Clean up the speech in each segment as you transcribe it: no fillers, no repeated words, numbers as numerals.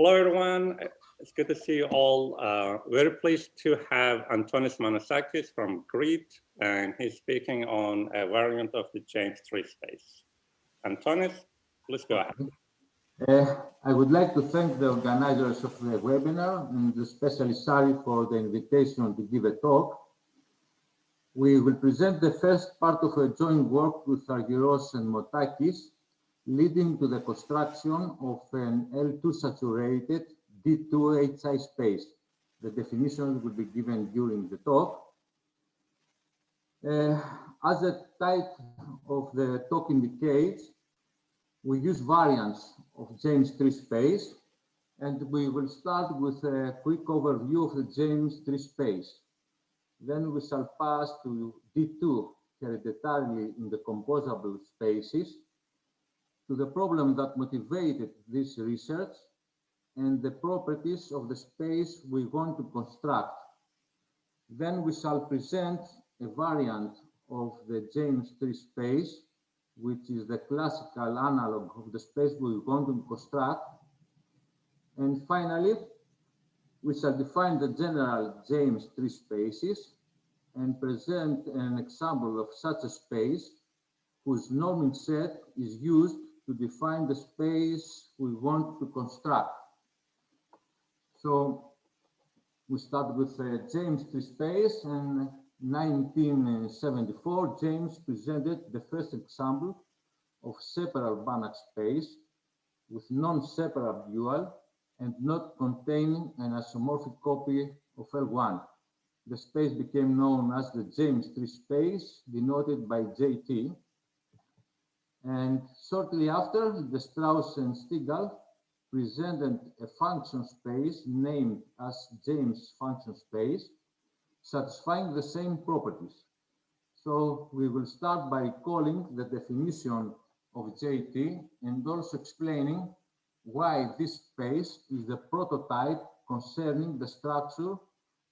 Hello, everyone. It's good to see you all. Very pleased to have Antonis Manoussakis from Crete, and he's speaking on a variant of the James III space. Antonis, please go ahead. I would like to thank the organizers of the webinar, and especially Sari for the invitation to give a talk. We will present the first part of a joint work with Argyros and Manoussakis, leading to the construction of an L2 saturated D2 HI space. The definition will be given during the talk. As the title of the talk indicates, we use variants of James III space, and we will start with a quick overview of the James III space. Then we shall pass to D2 hereditarily indecomposable spaces, to the problem that motivated this research, and the properties of the space we want to construct. Then we shall present a variant of the James III space, which is the classical analog of the space we want to construct. And finally, we shall define the general James III spaces and present an example of such a space whose norming set is used to define the space we want to construct. So we start with James III space, and in 1974, James presented the first example of separable Banach space with non-separable dual and not containing an isomorphic copy of L1. The space became known as the James III space, denoted by JT. And shortly after, the Strauss and Stigall presented a function space named as James function space, satisfying the same properties. So we will start by recalling the definition of JT and also explaining why this space is the prototype concerning the structure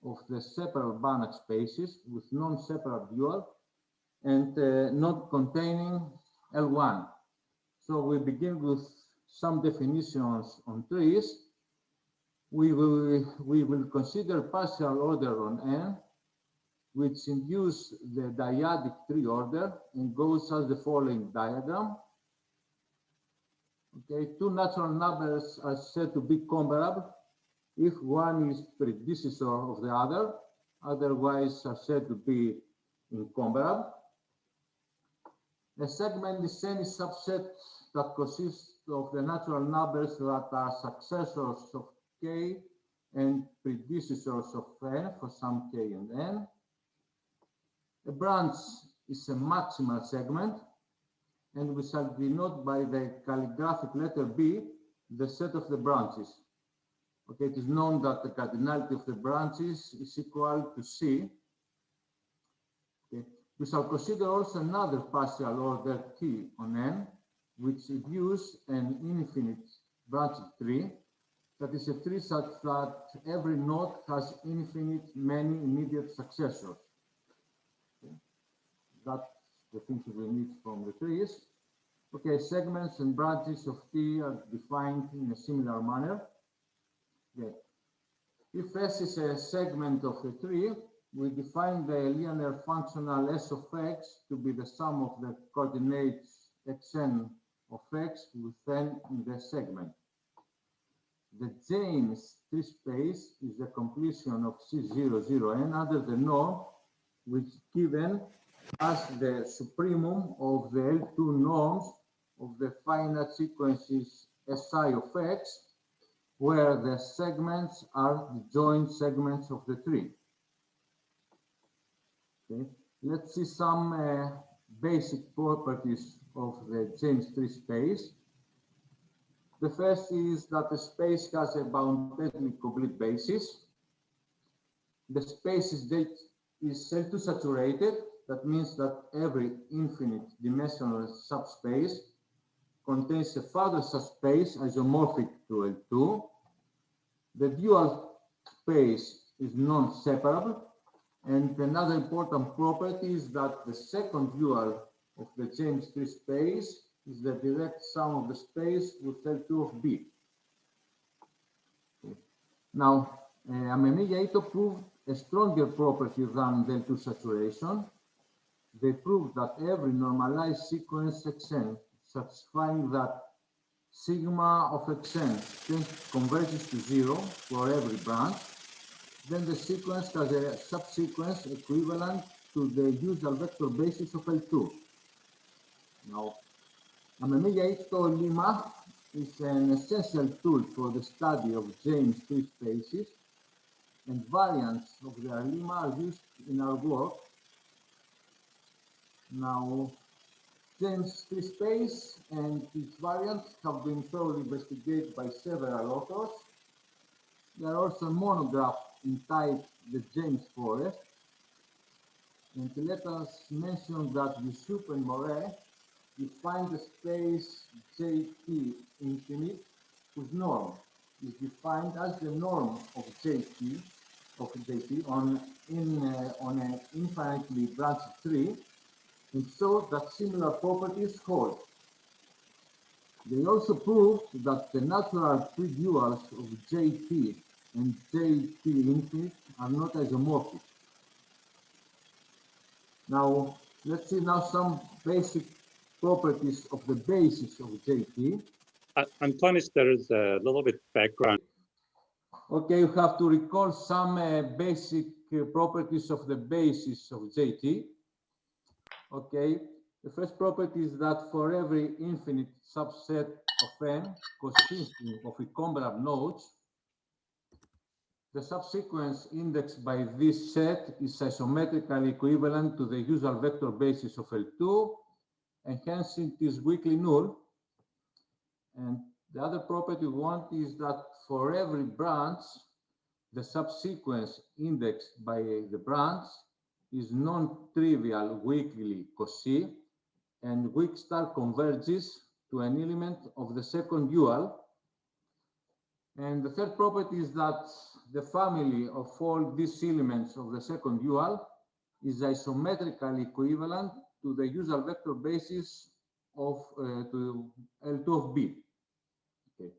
of the separable Banach spaces with non-separable dual and not containing L1. So we begin with some definitions on trees. We will consider partial order on N, which induce the dyadic tree order and goes as the following diagram. Okay, two natural numbers are said to be comparable if one is predecessor of the other, otherwise are said to be incomparable. A segment is any subset that consists of the natural numbers that are successors of K and predecessors of N for some K and N. A branch is a maximal segment, and we shall denote by the calligraphic letter B the set of the branches. Okay, it is known that the cardinality of the branches is equal to C. Okay. We shall consider also another partial order T on N, which induces an infinite branching tree. That is a tree such that every node has infinite many immediate successors. Okay. That's the things that we need from the trees. Okay, segments and branches of T are defined in a similar manner. Okay. If S is a segment of a tree, we define the linear functional S of X to be the sum of the coordinates Xn of X with N in the segment. The James III space is the completion of C00N under the norm, which is given as the supremum of the L2 norms of the finite sequences Si of X, where the segments are the joint segments of the tree. Okay. Let's see some basic properties of the James III space. The first is that the space has a boundedly complete basis. The space is L2 saturated. That means that every infinite dimensional subspace contains a further subspace isomorphic to L2. The dual space is non-separable. And another important property is that the second dual of the James III space is the direct sum of the space with L2 of B. Now, Amemiya-Ito proved a stronger property than Del2 saturation. They proved that every normalized sequence Xn satisfying that sigma of Xn converges to 0 for every branch, then the sequence has a subsequence equivalent to the usual vector basis of L2. Now, Amemiya-Ito lemma is an essential tool for the study of James tree spaces, and variants of their lemma are used in our work. Now, James tree space and its variants have been thoroughly investigated by several authors. There are also a monograph entitled The James Forest. And let us mention that Yusup and Moret define the space JT infinite, whose norm is defined as the norm of JT on an infinitely branched tree, and so that similar properties hold. They also proved that the natural tree duals of JT and JT infinite are not isomorphic. Now, let's see now some basic properties of the basis of JT. Antonis, there is a little bit background. Okay, you have to recall some basic properties of the basis of JT. Okay, the first property is that for every infinite subset of n consisting of incomparable nodes, the subsequence indexed by this set is isometrically equivalent to the usual vector basis of L2, and hence it is weakly null. And the other property we want is that for every branch, the subsequence indexed by the branch is non-trivial weakly Cauchy, and weak star converges to an element of the second dual. And the third property is that the family of all these elements of the second dual is isometrically equivalent to the usual vector basis of to L2 of B. Okay.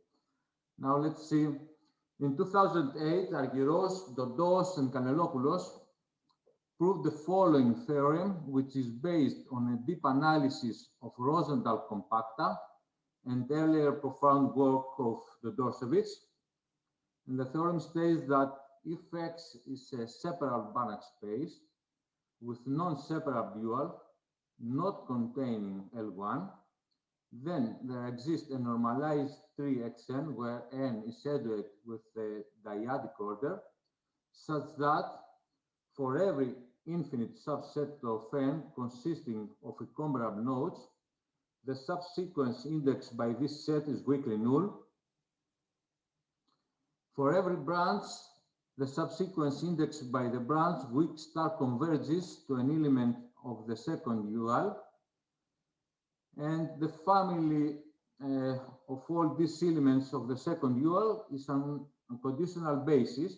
Now let's see. In 2008, Argyros, Dodos, and Kanellopoulos proved the following theorem, which is based on a deep analysis of Rosenthal compacta and earlier profound work of Dodorsevich. And the theorem states that if X is a separable Banach space with non-separable dual not containing L1, then there exists a normalized tree Xn where n is shadowed with the dyadic order, such that for every infinite subset of n consisting of incomparable nodes, the subsequence indexed by this set is weakly null. For every branch, the subsequence indexed by the branch weak star converges to an element of the second dual, and the family of all these elements of the second dual is on a conditional basis.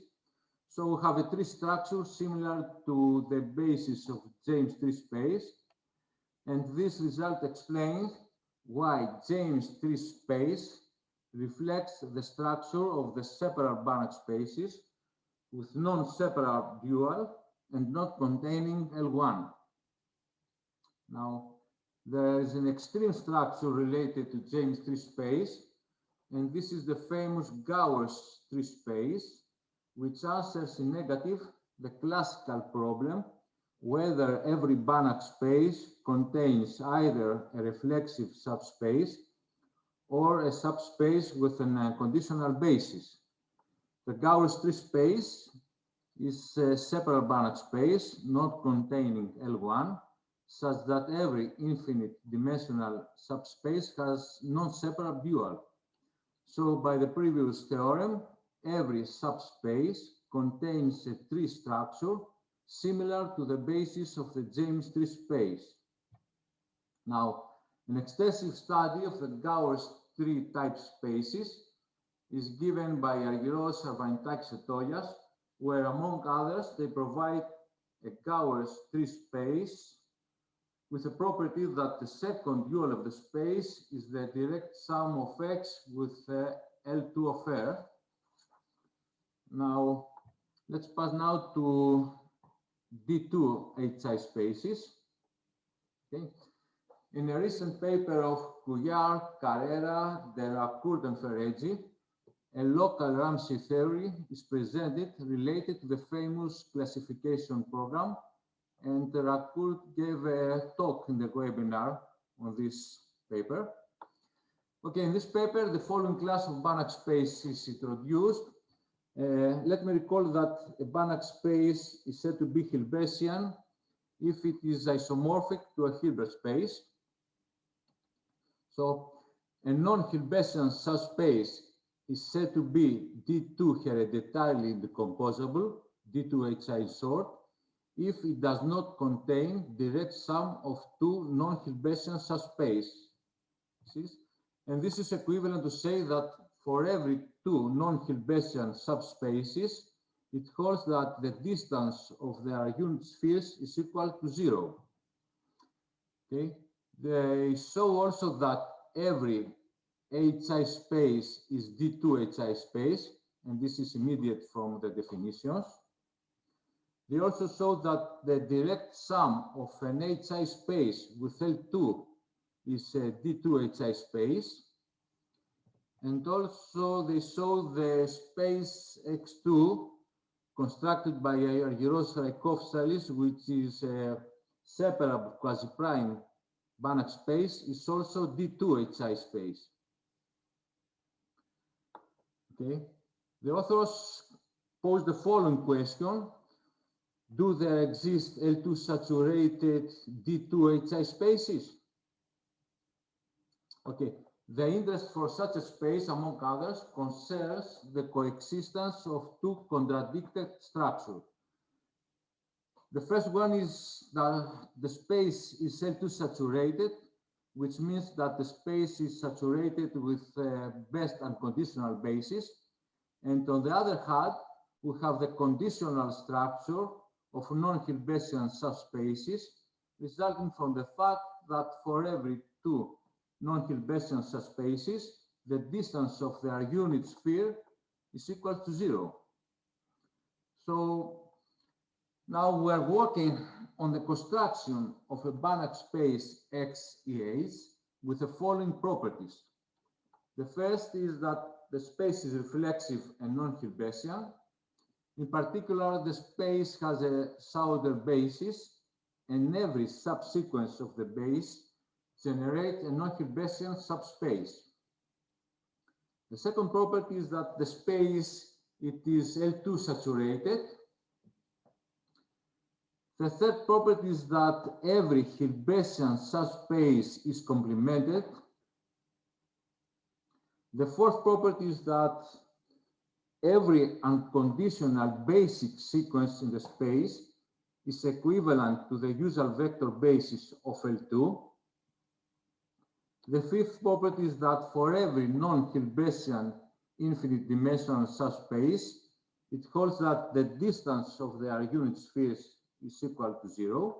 So we have a tree structure similar to the basis of James tree space, and this result explains why James tree space reflects the structure of the separable Banach spaces with non-separable dual and not containing L1. Now, there is an extreme structure related to James tree space, and this is the famous Gowers tree space, which answers in negative the classical problem whether every Banach space contains either a reflexive subspace or a subspace with a conditional basis. The Gowers tree space is a separable Banach space not containing L1, such that every infinite dimensional subspace has non-separable dual. So by the previous theorem, every subspace contains a tree structure similar to the basis of the James tree space. Now, an extensive study of the Gowers tree type spaces is given by Argyros, Arvantakis, and Toyas, where among others they provide a Gowers tree space with the property that the second dual of the space is the direct sum of X with L2 of R. Now, let's pass now to D2 HI spaces. Okay. In a recent paper of Couillard, Carrera, Delacourt, and Ferreggi, a local Ramsey theory is presented related to the famous classification program, and Delacourt gave a talk in the webinar on this paper. Okay, in this paper, the following class of Banach space is introduced. Let me recall that a Banach space is said to be Hilbertian if it is isomorphic to a Hilbert space. So a non-Hilbertian subspace is said to be D2 hereditarily decomposable, D2HI short, if it does not contain direct sum of two non-Hilbertian subspaces. And this is equivalent to say that for every two non-Hilbertian subspaces, it holds that the distance of their unit spheres is equal to 0. Okay. They show also that every HI space is D2 HI space, and this is immediate from the definitions. They also show that the direct sum of an HI space with L2 is a D2 HI space. And also they show the space X2 constructed by Argyros-Rykov-Salis, which is a separable quasi-prime Banach space, is also D2 HI space. Okay. The authors pose the following question: do there exist L2 saturated D2 HI spaces? Okay. The interest for such a space, among others, concerns the coexistence of two contradicted structures. The first one is that the space is L2 saturated, which means that the space is saturated with best unconditional basis. And on the other hand, we have the conditional structure of non-Hilbertian subspaces, resulting from the fact that for every two non-Hilbertian subspaces, the distance of their unit sphere is equal to 0. So now we are working on the construction of a Banach space XEH with the following properties. The first is that the space is reflexive and non-Hilbertian. In particular, the space has a Sauder basis, and every subsequence of the base generates a non-Hilbertian subspace. The second property is that the space, it is L2 saturated. The third property is that every Hilbertian subspace is complemented. The fourth property is that every unconditional basic sequence in the space is equivalent to the usual vector basis of L2. The fifth property is that for every non-Hilbertian infinite dimensional subspace, it holds that the distance of their unit spheres is equal to 0.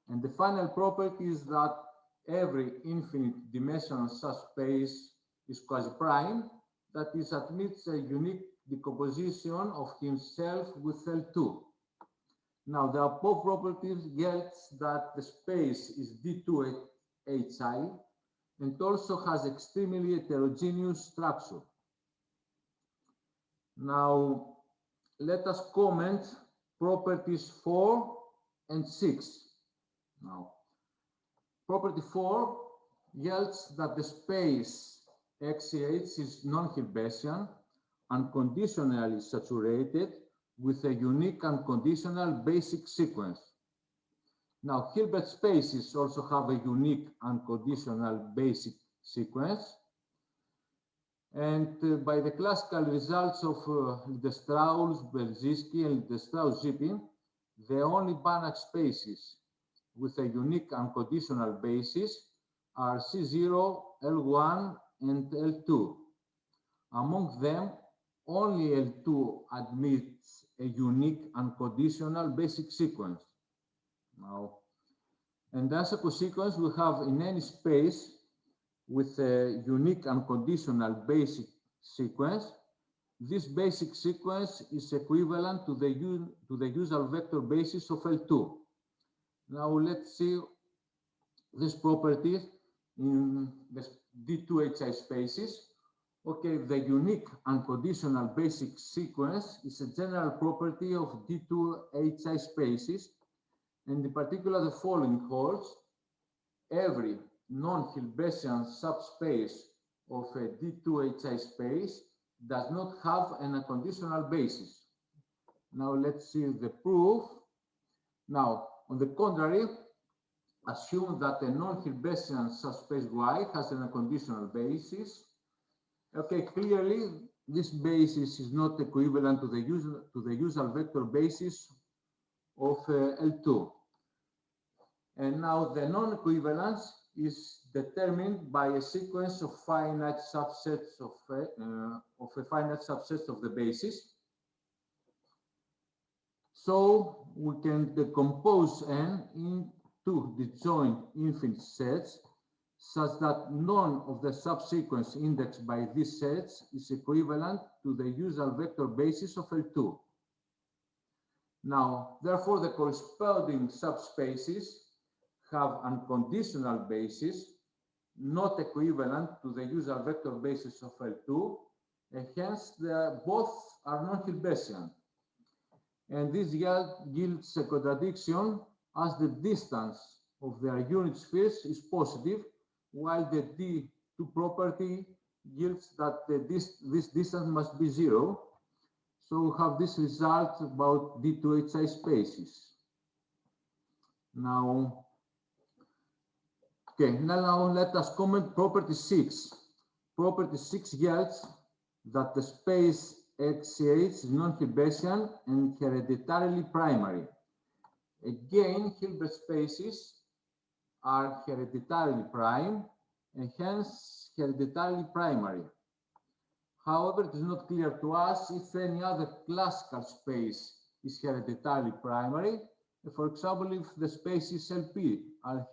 And the final property is that every infinite dimensional subspace is quasi-prime, that is, admits a unique decomposition of himself with L2. Now, the above properties gets that the space is D2 HI and also has extremely heterogeneous structure. Now, let us comment properties 4 and 6. Now, property 4 yields that the space XCH is non-Hilbertian, unconditionally saturated with a unique unconditional basic sequence. Now, Hilbert spaces also have a unique unconditional basic sequence. And by the classical results of Strauss, Belzinski, and Strauss-Zipin, the only Banach spaces with a unique unconditional basis are C0, L1, and L2. Among them, only L2 admits a unique unconditional basic sequence. Now, and as a consequence, we have in any space with a unique unconditional basic sequence, this basic sequence is equivalent to the usual vector basis of L2. Now let's see this property in the D2HI spaces. Okay, the unique unconditional basic sequence is a general property of D2HI spaces, and in particular the following holds: every non-Hilbertian subspace of a D2HI space does not have an unconditional basis. Now let's see the proof. Now, on the contrary, assume that a non-Hilbertian subspace Y has an unconditional basis. Okay, clearly this basis is not equivalent to the usual vector basis of L2. And now the non-equivalence is determined by a sequence of finite subsets of a finite subset of the basis. So we can decompose N into disjoint infinite sets such that none of the subsequence indexed by these sets is equivalent to the usual vector basis of L2. Now, therefore, the corresponding subspaces have unconditional basis not equivalent to the usual vector basis of L2, and hence both are non-Hilbertian. And this yields a contradiction, as the distance of their unit spheres is positive, while the D2 property yields that this distance must be zero. So we have this result about D2HI spaces. Now, okay, now let us comment property 6. Property 6 yields that the space XCH is non-Hilbertian and hereditarily primary. Again, Hilbert spaces are hereditarily prime and hence hereditarily primary. However, it is not clear to us if any other classical space is hereditarily primary. For example, if the spaces LP are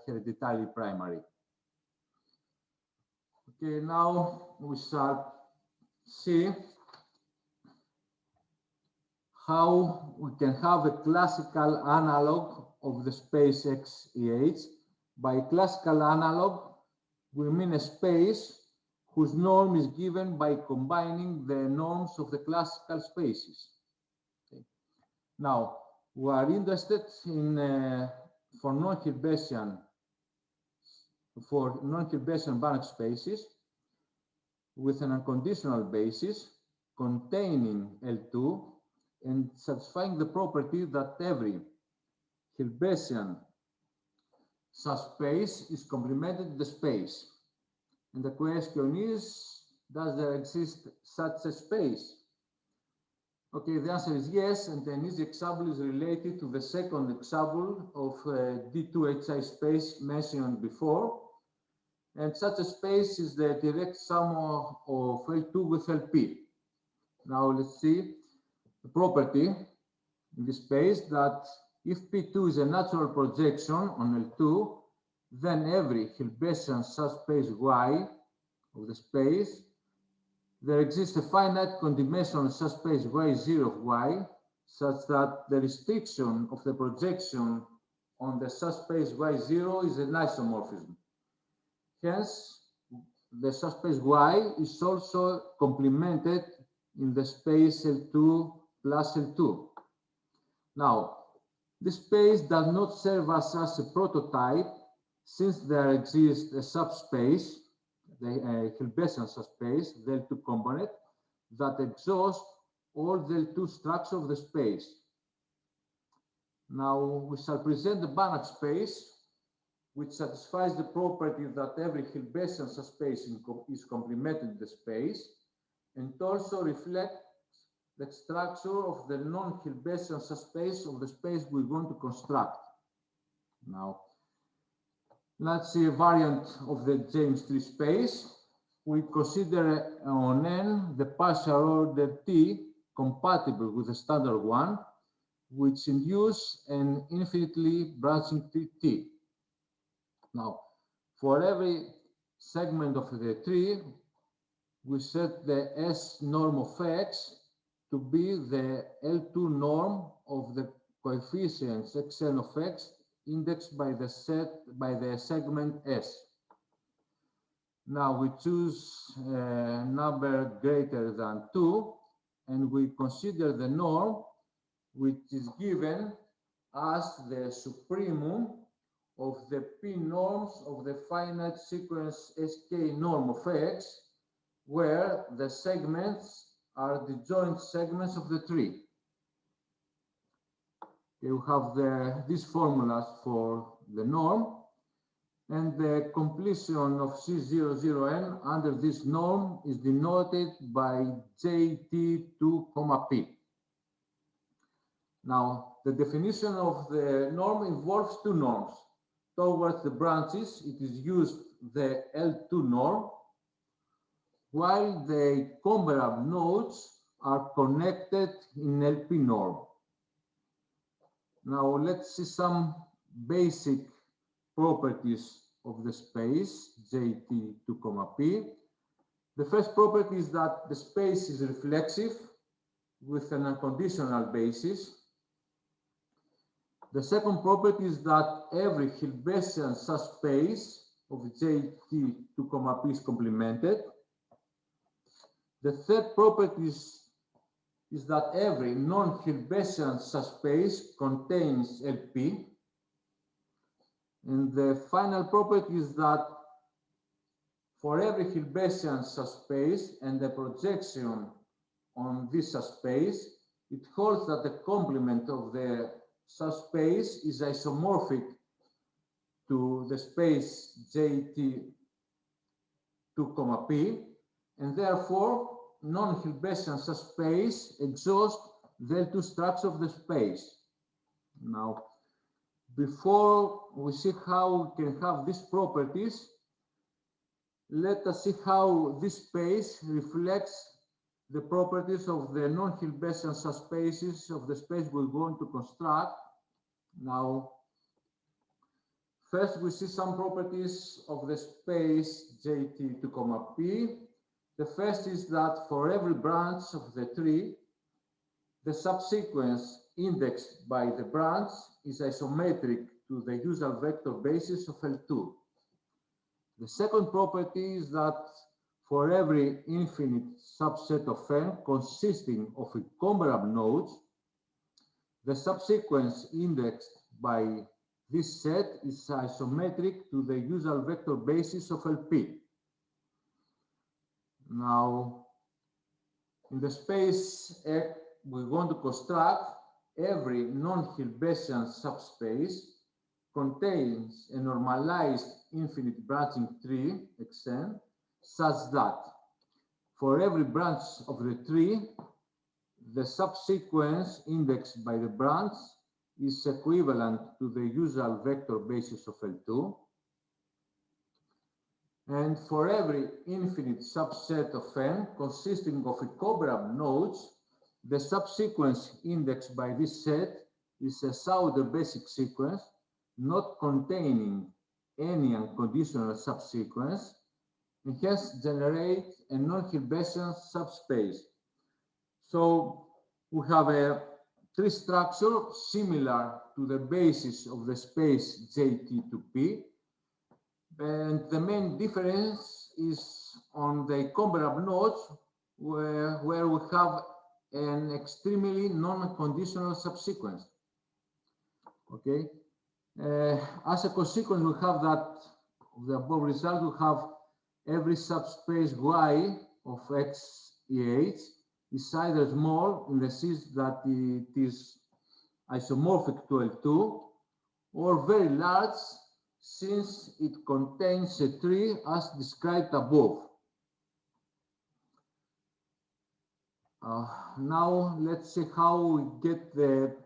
hereditarily primary. Okay, now we shall see how we can have a classical analog of the space XEH. By classical analog, we mean a space whose norm is given by combining the norms of the classical spaces. Okay. Now, we are interested in for non-Hilbertian Banach spaces with an unconditional basis containing L2 and satisfying the property that every Hilbertian subspace is complemented in the space. And the question is, does there exist such a space? Okay, the answer is yes, and an easy example is related to the second example of D2HI space mentioned before. And such a space is the direct sum of L2 with LP. Now let's see the property in this space that if P2 is a natural projection on L2, then every Hilbertian subspace Y of the space, there exists a finite condimensional subspace Y0 of Y, such that the restriction of the projection on the subspace Y0 is an isomorphism. Hence, the subspace Y is also complemented in the space L2 plus L2. Now, this space does not serve us as a prototype, since there exists a subspace, the Hilbertian subspace, the L2 component, that exhausts all the L2 structure of the space. Now, we shall present the Banach space, which satisfies the property that every Hilbertian subspace is complemented in the space, and also reflects the structure of the non-Hilbertian subspace of the space we want to construct. Now, let's see a variant of the James tree space. We consider on N the partial order T compatible with the standard one, which induce an infinitely branching T. Now, for every segment of the tree, we set the S norm of X to be the L2 norm of the coefficients xn of X indexed by the segment S. Now we choose a number greater than 2, and we consider the norm, which is given as the supremum of the P norms of the finite sequence Sk norm of X, where the segments are the joint segments of the tree. You have these formulas for the norm, and the completion of C00n under this norm is denoted by JT2, P. Now, the definition of the norm involves two norms. Towards the branches, it is used the L2 norm, while the comparable nodes are connected in LP norm. Now, let's see some basic properties of the space JT2, P. The first property is that the space is reflexive with an unconditional basis. The second property is that every Hilbertian subspace of JT2, P is complemented. The third property is that every non-Hilbertian subspace contains LP. And the final property is that for every Hilbertian subspace and the projection on this subspace, it holds that the complement of the subspace is isomorphic to the space JT2, P, and therefore non-Hilbertian subspace exhausts the L2 structure of the space. Now, before we see how we can have these properties, let us see how this space reflects the properties of the non-Hilbertian subspaces of the space we're going to construct. Now, first we see some properties of the space JT2, P. The first is that for every branch of the tree, the subsequence indexed by the branch is isometric to the usual vector basis of L2. The second property is that for every infinite subset of n consisting of incomparable nodes, the subsequence indexed by this set is isometric to the usual vector basis of LP. Now, in the space X, we want to construct every non-Hilbertian subspace contains a normalized infinite branching tree, Xn, such that for every branch of the tree, the subsequence indexed by the branch is equivalent to the usual vector basis of L2. And for every infinite subset of n consisting of incomparable nodes, the subsequence indexed by this set is a Sauder basic sequence not containing any unconditional subsequence, and hence generates a non-Hilbertian subspace. So we have a tree structure similar to the basis of the space JT2P, and the main difference is on the comparable nodes where we have an extremely non-conditional subsequence. Okay. As a consequence, we have that the above result, we have every subspace Y of XEH is either small in the sense that it is isomorphic to L2, or very large since it contains a tree as described above. Now let's see how we get the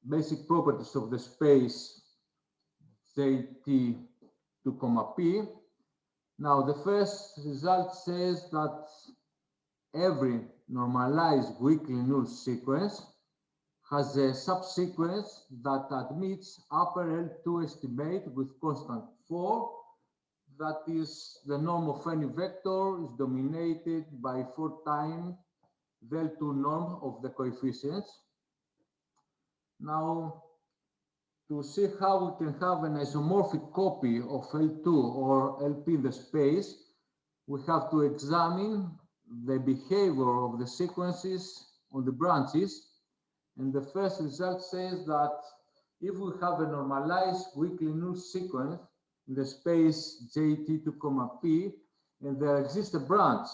basic properties of the space JT2, P. Now the first result says that every normalized weakly null sequence has a subsequence that admits upper L2 estimate with constant 4 that is, the norm of any vector is dominated by 4 times the L2 norm of the coefficients. Now, to see how we can have an isomorphic copy of L2 or LP in the space, we have to examine the behavior of the sequences on the branches. And the first result says that if we have a normalized weakly null sequence in the space JT2, P, and there exists a branch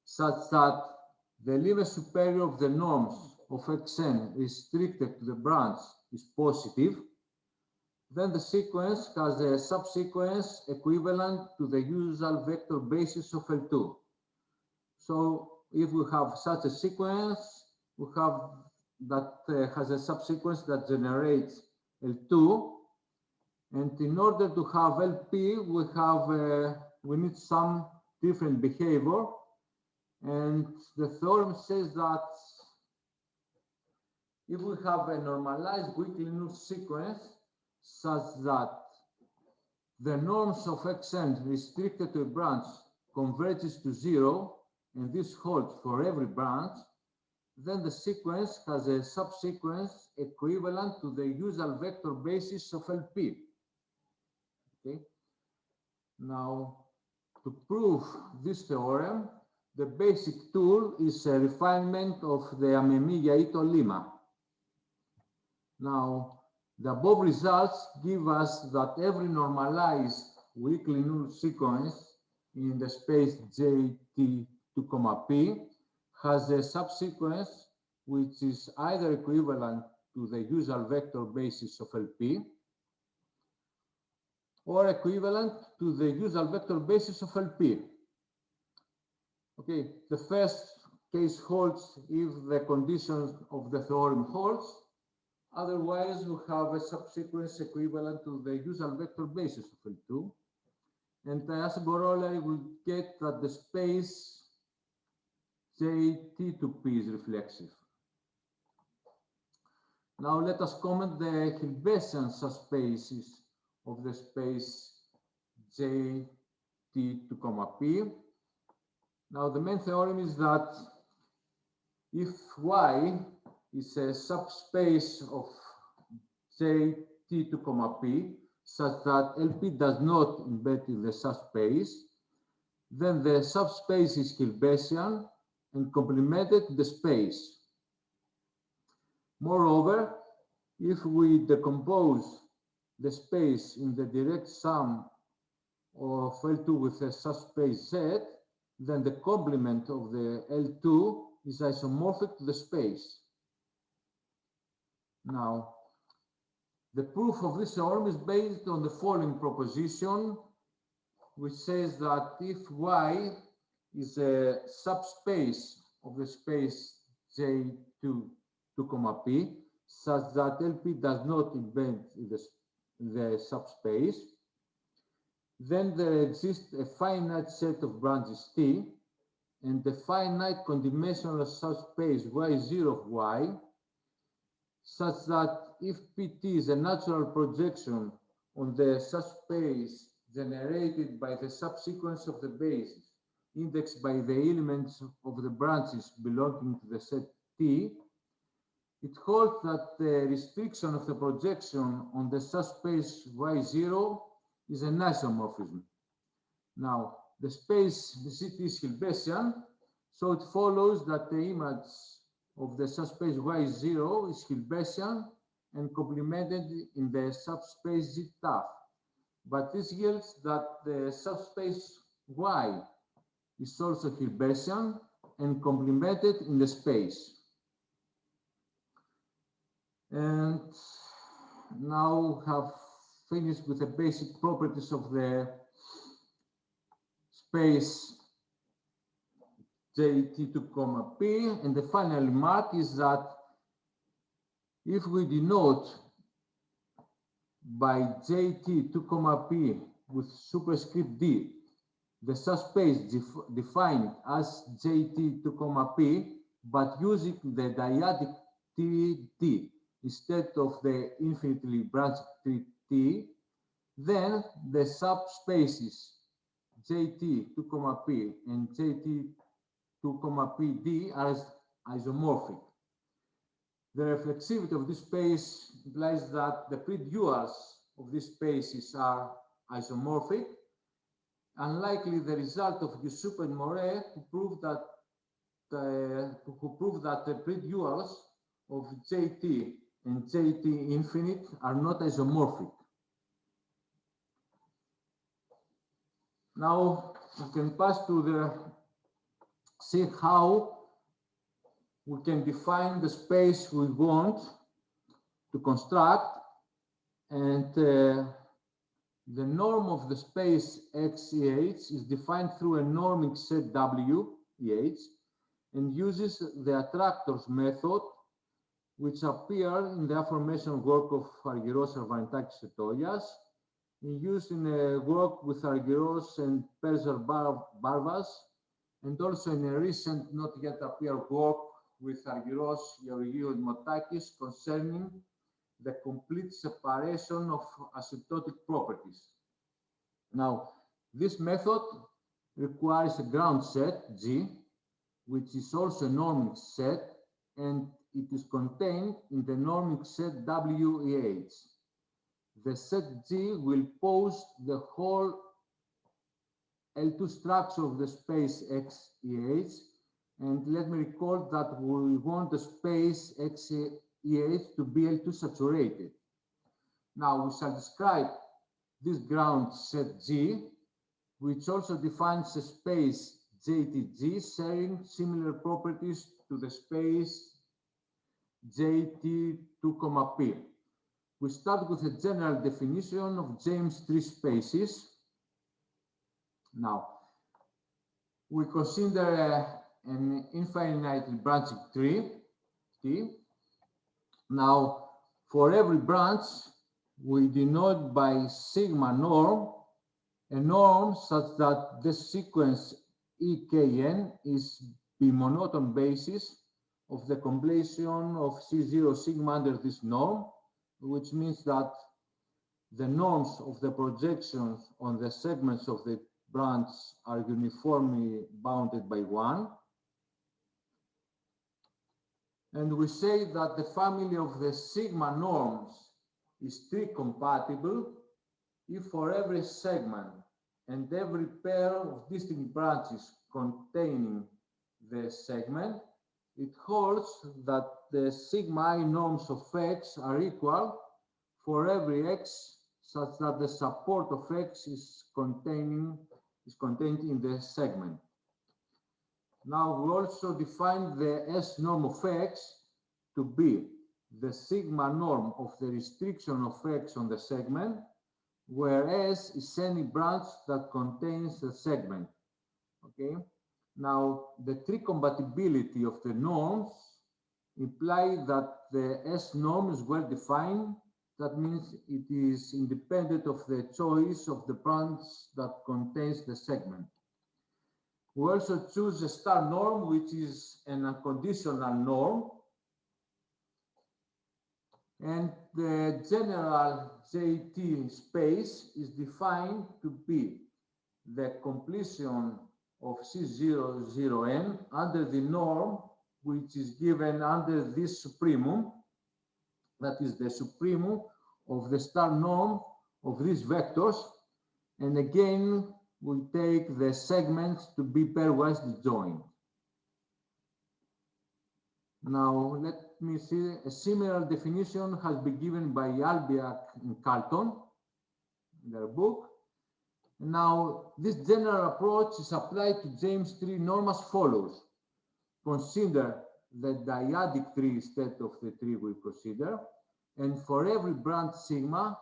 such that the limit superior of the norms of Xn restricted to the branch is positive, then the sequence has a subsequence equivalent to the usual vector basis of L2. So if we have such a sequence, we have that has a subsequence that generates L2. And in order to have LP, we need some different behavior. And the theorem says that if we have a normalized weakly null sequence such that the norms of Xn restricted to a branch converges to 0, and this holds for every branch, then the sequence has a subsequence equivalent to the usual vector basis of LP. Okay. Now, to prove this theorem, the basic tool is a refinement of the Amemiya-Ito lemma. Now, the above results give us that every normalized weakly null sequence in the space JT2, P has a subsequence which is either equivalent to the usual vector basis of LP or equivalent to the usual vector basis of LP. Okay, the first case holds if the conditions of the theorem holds. Otherwise, we have a subsequence equivalent to the usual vector basis of L2. And as a corollary, we get that the space JT2P is reflexive. Now let us comment the Hilbertian subspaces of the space JT2, P. Now the main theorem is that if Y is a subspace of JT2, P such that LP does not embed in the subspace, then the subspace is Hilbertian and complemented the space. Moreover, if we decompose the space in the direct sum of L2 with a subspace Z, then the complement of the L2 is isomorphic to the space. Now, the proof of this theorem is based on the following proposition, which says that if Y is a subspace of the space J2, P, such that LP does not embed in the subspace, then there exists a finite set of branches T and a finite condimensional subspace Y0 of Y, such that if PT is a natural projection on the subspace generated by the subsequence of the basis indexed by the elements of the branches belonging to the set T, it holds that the restriction of the projection on the subspace Y0 is an isomorphism. Now, the space CT is Hilbertian, so it follows that the image of the subspace Y0 is Hilbertian and complemented in the subspace Z tau. But this yields that the subspace Y is also Hilbertian and complemented in the space. And now we have finished with the basic properties of the space JT2, P. And the final remark is that if we denote by JT2, P with superscript D the subspace defined as JT2, P, but using the dyadic T instead of the infinitely branched T, Then the subspaces JT 2, P and JT 2, PD are isomorphic. The reflexivity of this space implies that the pre-duals of these spaces are isomorphic, unlikely the result of Yusup and Moret, who proved that the pre-duals of JT and JT infinite are not isomorphic. Now we can pass to see how we can define the space we want to construct, and the norm of the space XEH is defined through a normic set WEH and uses the attractors method, which appear in the aforementioned work of Argyros, Arvanitakis, and Toias, used in a work with Argyros and Perzer Barvas, and also in a recent not yet appeared work with Argyros, Georgiou, and Motakis concerning the complete separation of asymptotic properties. Now, this method requires a ground set, G, which is also a normic set, and it is contained in the normic set WEH. The set G will pose the whole L2 structure of the space XEH, and let me recall that we want the space XEH to be L2 saturated. Now we shall describe this ground set G, which also defines a space JTG sharing similar properties to the space JT2, P. We start with a general definition of James tree spaces. Now, we consider an infinitely branching tree, T. Now, for every branch, we denote by sigma norm, a norm such that the sequence EKN is the monotone basis of the completion of C0 sigma under this norm, which means that the norms of the projections on the segments of the branch are uniformly bounded by 1. And we say that the family of the sigma norms is tree compatible if for every segment and every pair of distinct branches containing the segment, it holds that the sigma I norms of X are equal for every X, such that the support of X is contained in the segment. Now we also define the S norm of X to be the sigma norm of the restriction of X on the segment, where S is any branch that contains the segment. Okay. Now the tree compatibility of the norms imply that the S norm is well defined. That means it is independent of the choice of the branch that contains the segment. We also choose a star norm, which is an unconditional norm. And the general JT space is defined to be the completion of C00N under the norm, which is given under this supremum, that is the supremum of the star norm of these vectors. And again, we take the segments to be pairwise disjoint. Now, let me see, a similar definition has been given by Albiach and Carlton in their book. Now, this general approach is applied to James tree norm as follows. Consider the dyadic tree instead of the tree we consider, and for every branch sigma,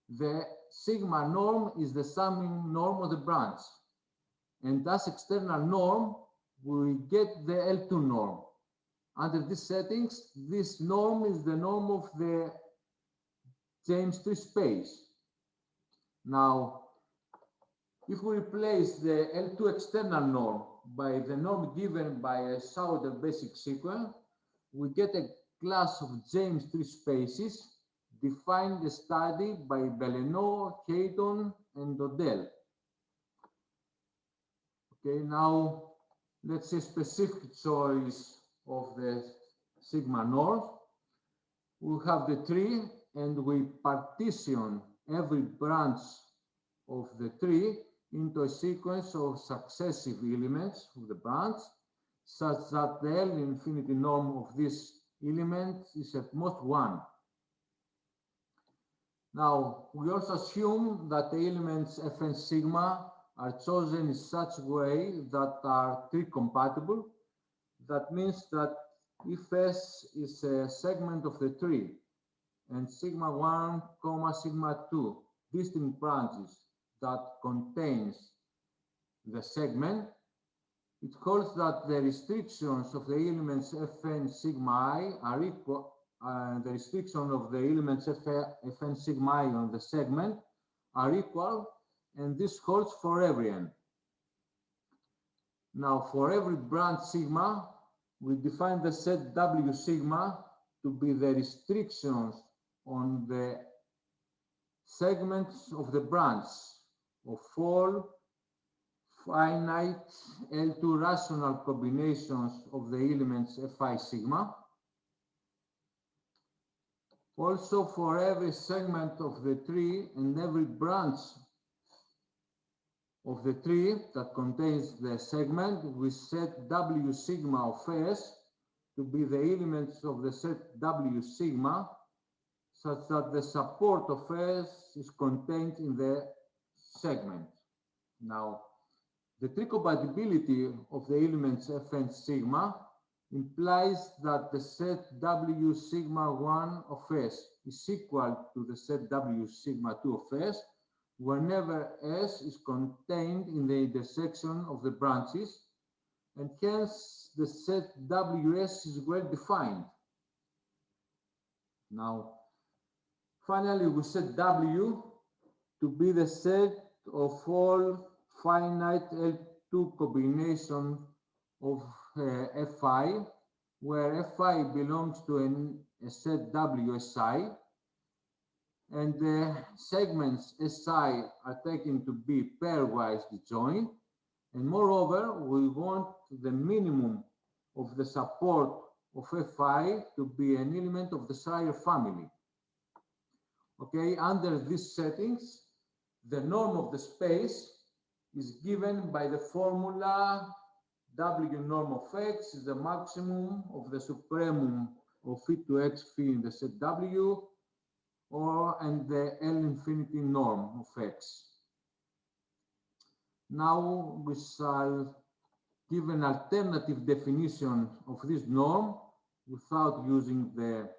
the sigma norm is the summing norm of the branch. And as external norm, we get the L2 norm. Under these settings, this norm is the norm of the James tree space. Now, if we replace the L2 external norm by the norm given by a Sauter basic sequence, we get a class of James tree spaces, defined the study by Belleneau, Hayton, and Odell. Okay, now let's say specific choice of the sigma norm. We have the tree and we partition every branch of the tree into a sequence of successive elements of the branch, such that the L infinity norm of this element is at most 1. Now, we also assume that the elements Fn sigma are chosen in such a way that are tree compatible. That means that if S is a segment of the tree and sigma 1, sigma 2 distinct branches that contains the segment, it holds that the restrictions of the elements Fn sigma I are equal. The restriction of the elements Fn sigma I on the segment are equal, and this holds for every n. Now, for every branch sigma, we define the set W sigma to be the restrictions on the segments of the branch of all finite L2 rational combinations of the elements Fi sigma. Also, for every segment of the tree and every branch of the tree that contains the segment, we set W sigma of S to be the elements of the set W sigma, such that the support of S is contained in the segment. Now, the tree compatibility of the elements Fn sigma implies that the set W sigma 1 of S is equal to the set W sigma 2 of S whenever S is contained in the intersection of the branches, and hence the set Ws is well defined. Now, finally, we set W to be the set of all finite L2 combination of Fi, where Fi belongs to a set WSI, and the segments Si are taken to be pairwise disjoint, and moreover, we want the minimum of the support of Fi to be an element of the Schreier family. Okay, under these settings, the norm of the space is given by the formula W norm of X is the maximum of the supremum of phi to X phi in the set W, and the L infinity norm of X. Now we shall give an alternative definition of this norm without using the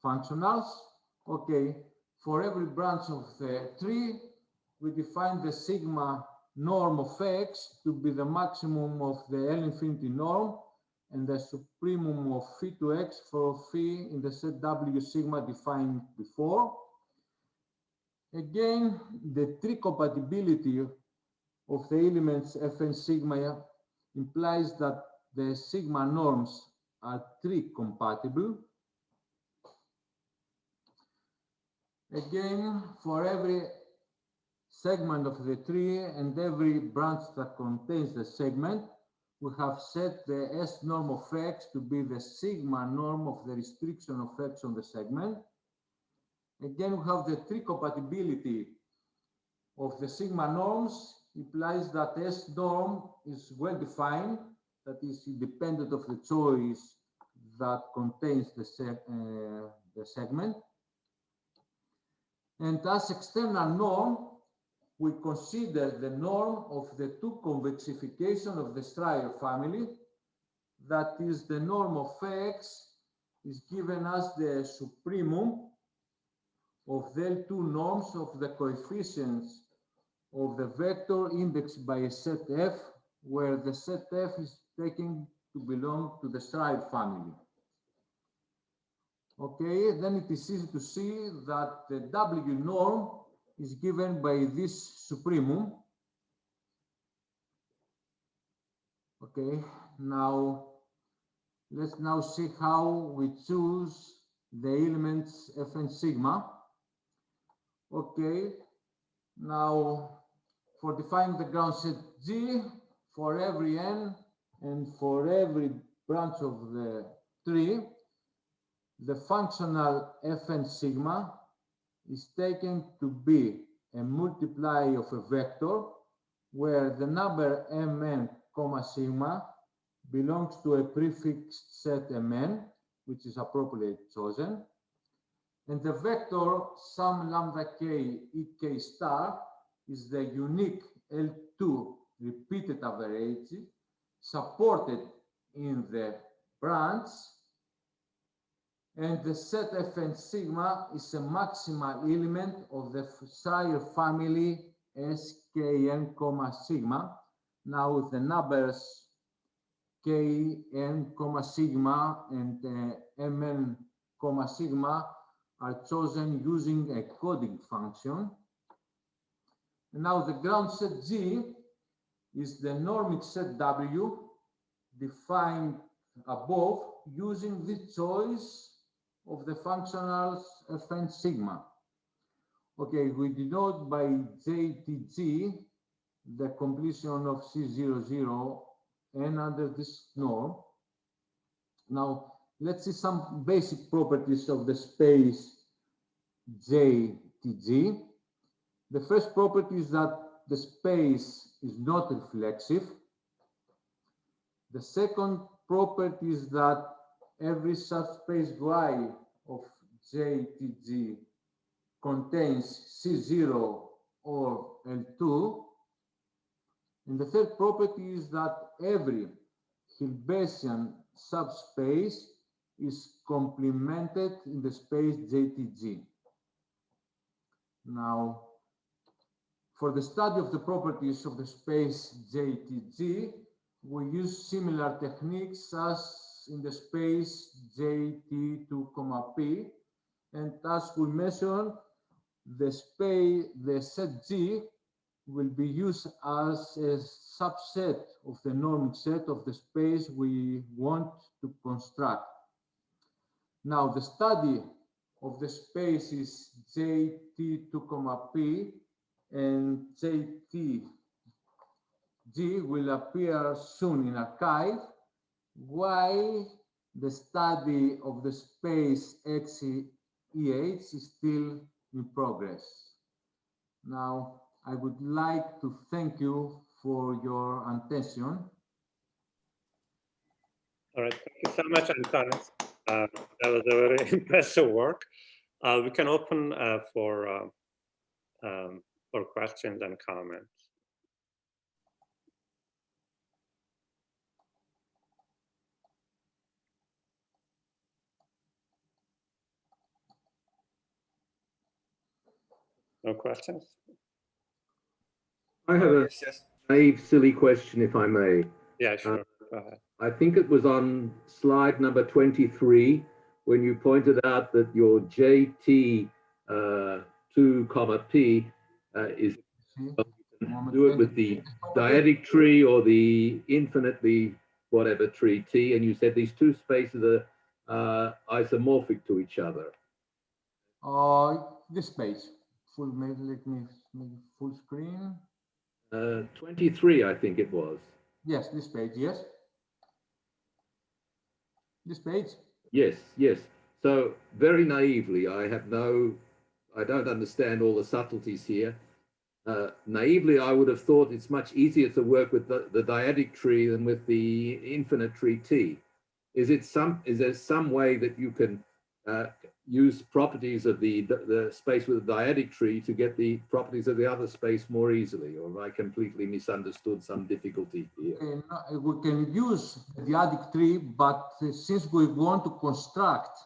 functionals. Okay, for every branch of the tree, we define the sigma norm of X to be the maximum of the L infinity norm and the supremum of phi to X for phi in the set W sigma defined before. Again, the tree compatibility of the elements Fn sigma implies that the sigma norms are tree compatible. Again, for every segment of the tree and every branch that contains the segment, we have set the S norm of X to be the sigma norm of the restriction of X on the segment. Again, we have the tree compatibility of the sigma norms implies that S norm is well defined, that is independent of the choice that contains the segment. And as external norm, we consider the norm of the two convexification of the Schreier family, that is the norm of X is given as the supremum of the L2 norms of the coefficients of the vector indexed by a set F, where the set F is taken to belong to the Schreier family. Okay, then it is easy to see that the W norm is given by this supremum. Okay, now let's now see how we choose the elements Fn sigma. Okay, now for defining the ground set G for every n and for every branch of the tree, the functional Fn sigma is taken to be a multiply of a vector where the number mn comma sigma belongs to a prefixed set mn, which is appropriately chosen, and the vector sum lambda k ek star is the unique L2 repeated average supported in the branch, and the set Fn sigma is a maximal element of the Shire family Skn comma sigma. Now the numbers Kn comma sigma and Mn comma sigma are chosen using a coding function. And now the ground set G is the normic set W defined above using the choice of the functionals Fn sigma. Okay, we denote by JTG the completion of C00 and under this norm. Now, let's see some basic properties of the space JTG. The first property is that the space is not reflexive. The second property is that every subspace Y of JTG contains C0 or L2. And the third property is that every Hilbertian subspace is complemented in the space JTG. Now, for the study of the properties of the space JTG, we use similar techniques as in the space JT2, P, and as we mentioned, the set G will be used as a subset of the normic set of the space we want to construct. Now, the study of the spaces JT2, P and JTG will appear soon in arXiv, while the study of the space XEH is still in progress. Now, I would like to thank you for your attention. All right, thank you so much, Antonis. That was a very impressive work. We can open for questions and comments. No questions? I have a naive, silly question, if I may. Yeah, sure. Go ahead. I think it was on slide number 23 when you pointed out that your JT 2, P is do it with the dyadic tree or the infinitely whatever tree T, and you said these two spaces are isomorphic to each other. This page, full, maybe let me make full screen. 23, I think it was. Yes, this page, yes. This page? Yes, yes. So very naively, I don't understand all the subtleties here. Naively, I would have thought it's much easier to work with the dyadic tree than with the infinite tree T. Is there some way that you can use properties of the space with the dyadic tree to get the properties of the other space more easily? Or have I completely misunderstood some difficulty here? No, we can use the dyadic tree, but since we want to construct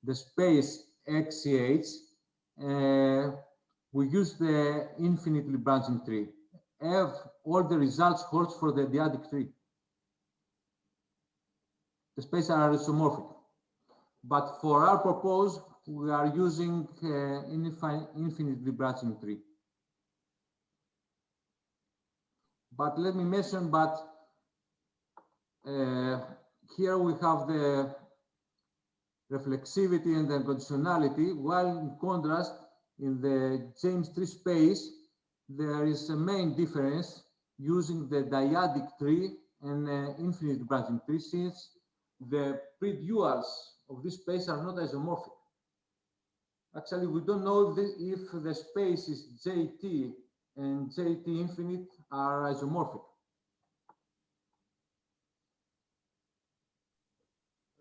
the space XCH, we use the infinitely branching tree. All the results holds for the dyadic tree. The spaces are isomorphic. But for our purpose, we are using infinitely branching tree. But let me mention, here we have the reflexivity and then conditionality, while in contrast, in the James tree space, there is a main difference using the dyadic tree and infinite branching tree, since the pre-duals of this space are not isomorphic. Actually, we don't know if the spaces JT and JT infinite are isomorphic.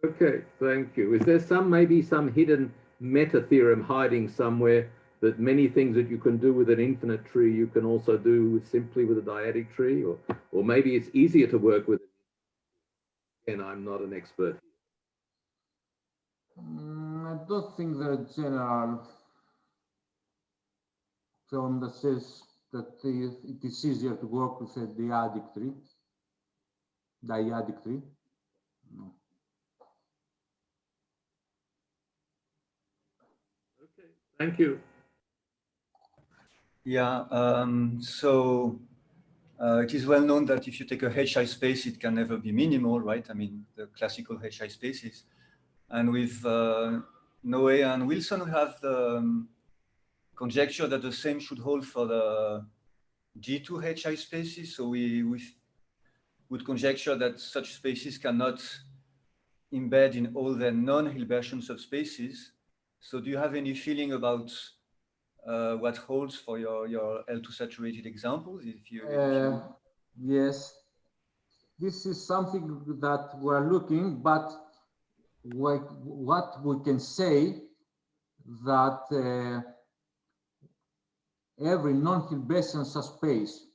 Okay, thank you. Is there maybe some hidden meta theorem hiding somewhere that many things that you can do with an infinite tree you can also do simply with a dyadic tree, or maybe it's easier to work with? Again, I'm not an expert. I don't think there are general theorem that says that it is easier to work with a dyadic tree. No. Okay, thank you. Yeah, it is well known that if you take a HI space, it can never be minimal, right? I mean, the classical HI spaces. And with Noe and Wilson, we have the conjecture that the same should hold for the G2 HI spaces. So we would conjecture that such spaces cannot embed in all the non-Hilbertian subspaces. So do you have any feeling about what holds for your L2 saturated examples? Yes, this is something that we're looking, but what we can say that every non-Hilbertian subspace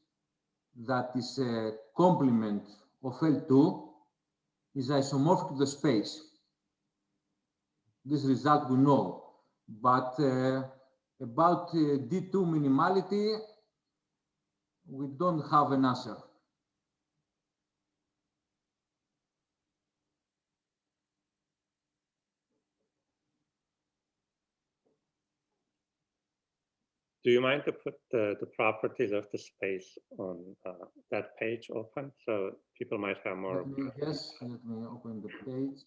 that is a complement of L2 is isomorphic to the space. This result we know, but about D2 minimality, we don't have an answer. Do you mind to put the properties of the space on that page open so people might have more? Yes, let me open the page.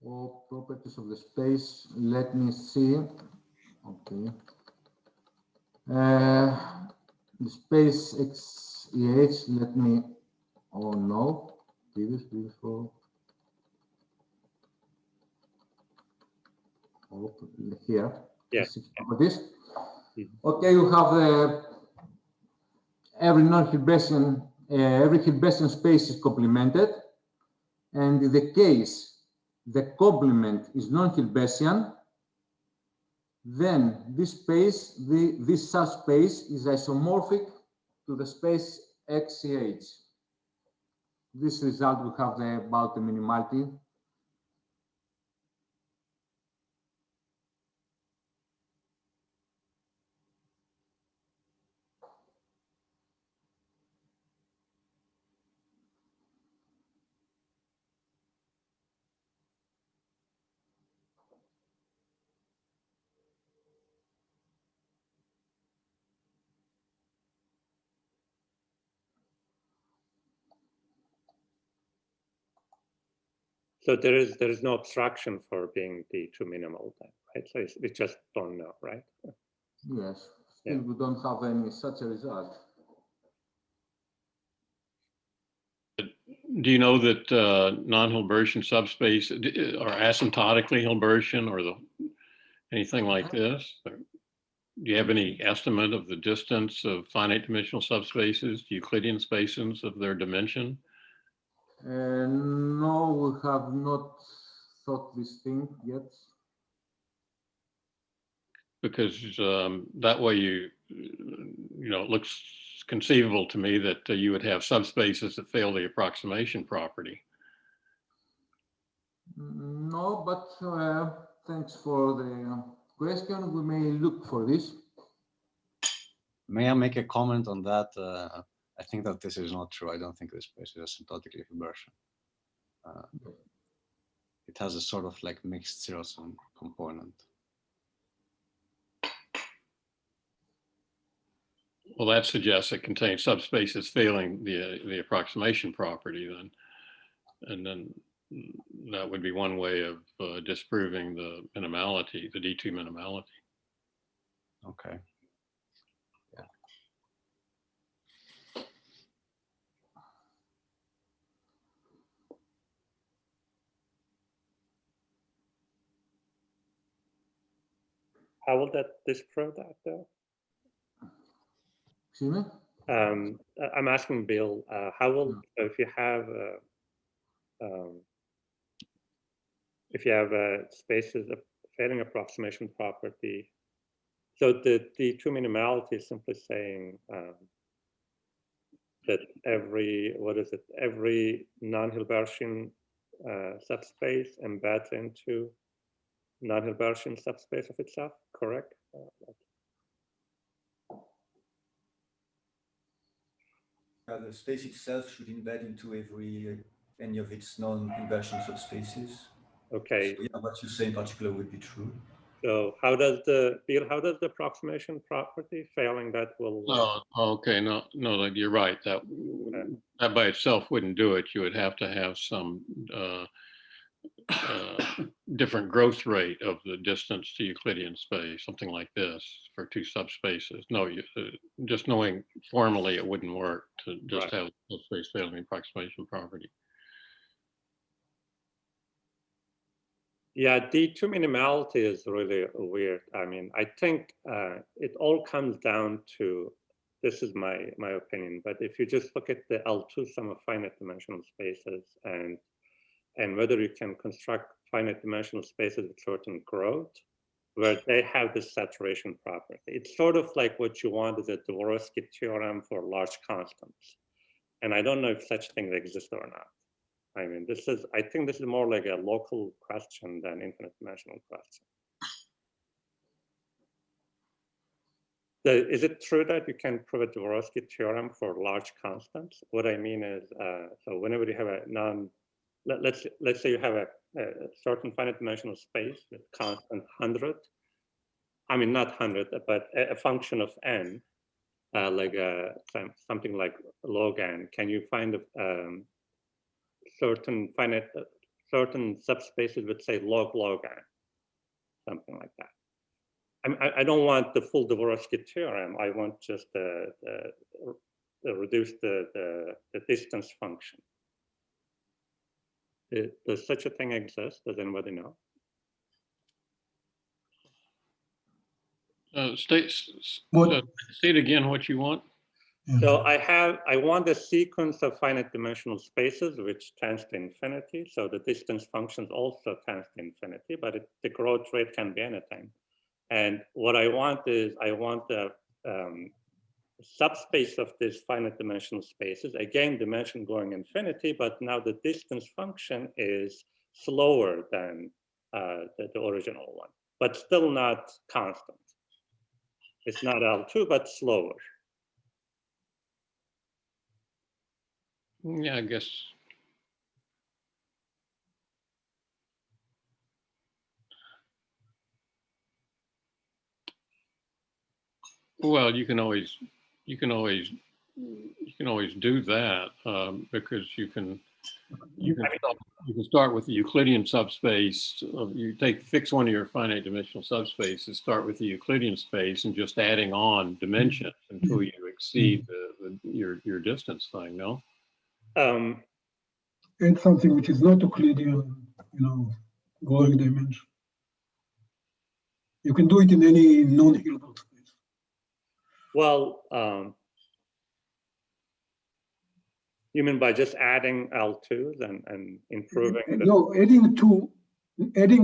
All properties of the space. Let me see. Okay. The space XEH. Let me. Oh no. This before. Oh, here. Yes. Properties. Okay, you have every non-Hilbertian, every Hilbertian space is complemented, and in the case the complement is non-Hilbertian, then this space, this subspace is isomorphic to the space XCH. This result we have about the minimality. So there is no abstraction for being D2 minimal, then, right? So we just don't know, right? Yes, still we don't have any such a result. Do you know that non-Hilbertian subspace are asymptotically Hilbertian or anything like this? Or do you have any estimate of the distance of finite dimensional subspaces, Euclidean spaces of their dimension? No, we have not thought this thing yet. Because that way it looks conceivable to me that you would have subspaces that fail the approximation property. No, but thanks for the question. We may look for this. May I make a comment on that? I think that this is not true. I don't think this space is asymptotically Hilbertian. It has a sort of like mixed zero-sum component. Well, that suggests it contains subspaces failing the approximation property then. And then that would be one way of disproving the minimality, the D2 minimality. Okay. How will that disprove that though? Excuse me? I'm asking Bill, how will, if you have spaces of failing approximation property, so the D2 minimality is simply saying that every non-Hilbertian subspace embeds into non-Hilbertian subspace of itself, correct? The space itself should embed into any of its non-Hilbertian subspaces. Okay. So yeah, what you say in particular would be true. So how does the approximation property failing that will? Okay, no, you're right. That by itself wouldn't do it. You would have to have some different growth rate of the distance to Euclidean space, something like this for two subspaces. No, just knowing formally it wouldn't work to just have subspace failing approximation property. Yeah, D2 minimality is really weird. I mean, I think it all comes down to, this is my opinion, but if you just look at the L2 sum of finite dimensional spaces and whether you can construct finite dimensional spaces with certain growth, where they have this saturation property. It's sort of like what you want is a Dvorsky theorem for large constants. And I don't know if such things exist or not. I mean, I think this is more like a local question than infinite dimensional question. Is it true that you can prove a Dvorsky theorem for large constants? What I mean is, so whenever you have a let's say you have a certain finite dimensional space with constant 100. I mean, not 100, but a function of n, like something like log n. Can you find certain subspaces with say log n, something like that? I don't want the full Dvorsky theorem. I want just reduce the distance function. Does such a thing exist? Does anybody know? State again what you want. So I want a sequence of finite dimensional spaces which tends to infinity. So the distance functions also tends to infinity, but the growth rate can be anything. And what I want is I want the subspace of these finite dimensional spaces, again, dimension going infinity, but now the distance function is slower than the original one, but still not constant. It's not L2, but slower. Yeah, I guess. Well, you can always do that because you can start with the Euclidean subspace. You fix one of your finite dimensional subspaces, start with the Euclidean space, and just adding on dimensions until you exceed your distance thing. No. Add something which is not Euclidean, going dimension. You can do it in any non-Hilbert space. Well, you mean by just adding L2s and improving? No, adding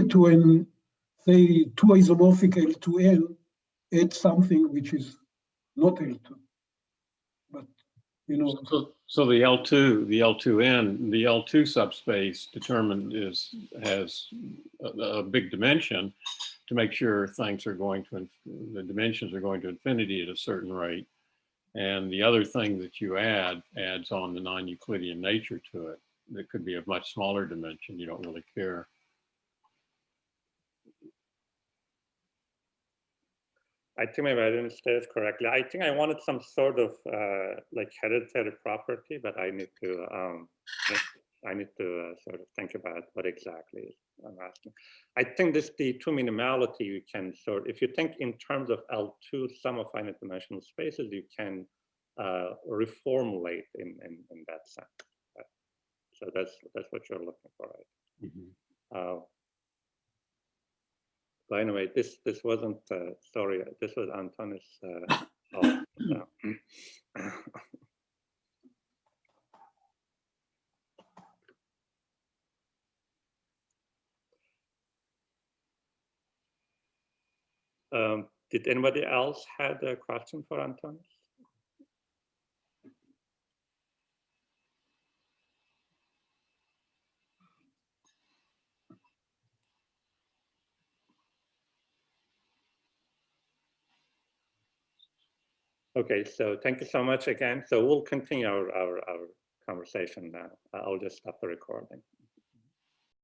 to an, say, two isomorphic L2n, add something which is not L2. But So the L2n, the L2 subspace determined has a big dimension to make sure things are the dimensions are going to infinity at a certain rate. And the other thing that you adds on the non-Euclidean nature to it. That could be a much smaller dimension. You don't really care. I think maybe I didn't state it correctly. I think I wanted some sort of like hereditary property, but I need to I need to sort of think about what exactly I'm asking. I think this the two minimality you can sort, if you think in terms of L2 sum of finite dimensional spaces, you can reformulate in that sense. So that's what you're looking for, right? Mhm. But anyway, this wasn't, sorry, this was Antonis. Oh, did anybody else had a question for Antonis? Okay, so thank you so much again. So we'll continue our conversation now. I'll just stop the recording.